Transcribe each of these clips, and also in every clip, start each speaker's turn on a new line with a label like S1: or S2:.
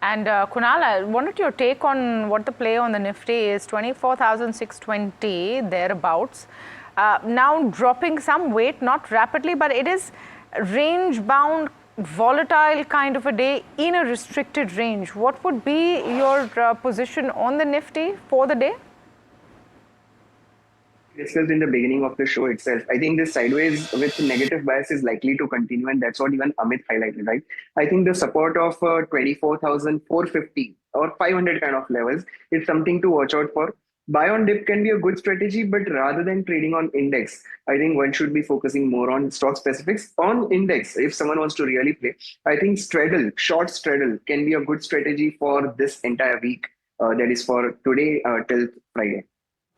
S1: And Kunal, I wanted your take on what the play on the Nifty is. 24,620 thereabouts. Now dropping some weight, not rapidly, but it is range-bound, volatile kind of a day in a restricted range. What would be your position on the Nifty for the day?
S2: Discussed in the beginning of the show itself, I think this sideways with negative bias is likely to continue, and that's what even Amit highlighted, right? I think the support of 24,450 or 500 kind of levels is something to watch out for. Buy on dip can be a good strategy, but rather than trading on index, I think one should be focusing more on stock specifics. On index, if someone wants to really play, I think straddle, short straddle can be a good strategy for this entire week. That is for today till Friday.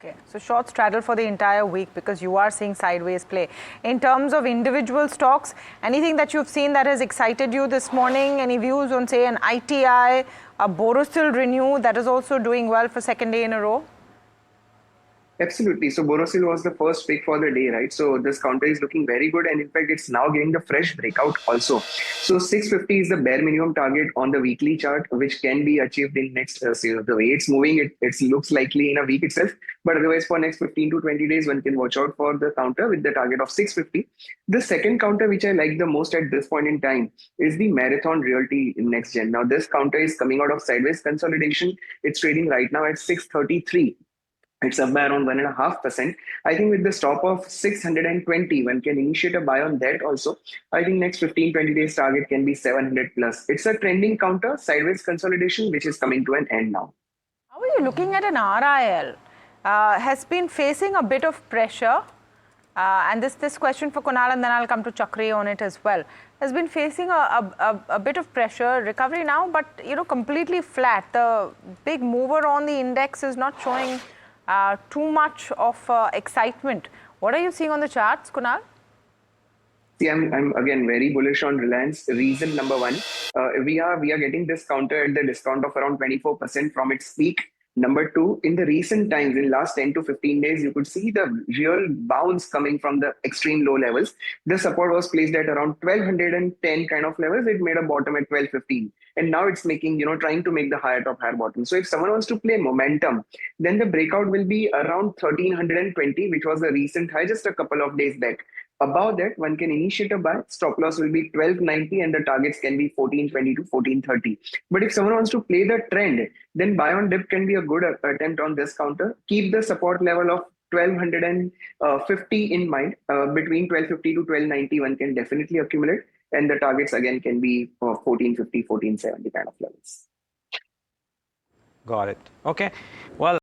S1: Okay, so short straddle for the entire week because you are seeing sideways play. In terms of individual stocks, anything that you've seen that has excited you this morning? Any views on, say, an ITI, a Borosil Renew that is also doing well for second day in a row?
S2: Absolutely. So Borosil was the first pick for the day, right? So this counter is looking very good, and in fact, it's now getting the fresh breakout also. So 650 is the bare minimum target on the weekly chart, which can be achieved in next. So the way it's moving, it looks likely in a week itself. But otherwise, for next 15 to 20 days, one can watch out for the counter with the target of 650. The second counter, which I like the most at this point in time, is the Marathon Realty Next Gen. Now, this counter is coming out of sideways consolidation. It's trading right now at 633. It's up by around 1.5%. I think with the stop of 620, one can initiate a buy on that also. I think next 15-20 days target can be 700 plus. It's a trending counter, sideways consolidation, which is coming to an end now.
S1: How are you looking at an RIL? Has been facing a bit of pressure. And this question for Kunal, and then I'll come to Chakri on it as well. Has been facing a bit of pressure, recovery now, but completely flat. The big mover on the index is not showing too much of excitement. What are you seeing on the charts, Kunal?
S2: See, I'm again very bullish on Reliance. Reason number one, we are getting this counter at the discount of around 24% from its peak. Number two, in the recent times, in last 10 to 15 days, you could see the real bounce coming from the extreme low levels. The support was placed at around 1210 kind of levels. It made a bottom at 1215. And now it's making, trying to make the higher top, higher bottom. So if someone wants to play momentum, then the breakout will be around 1320, which was a recent high just a couple of days back. Above that, one can initiate a buy. Stop loss will be 1290 and the targets can be 1420 to 1430. But if someone wants to play the trend, then buy on dip can be a good attempt on this counter. Keep the support level of 1250 in mind. Between 1250 to 1290, one can definitely accumulate. And the targets again can be 1450, 1470 kind of levels.
S3: Got it. Okay. Well,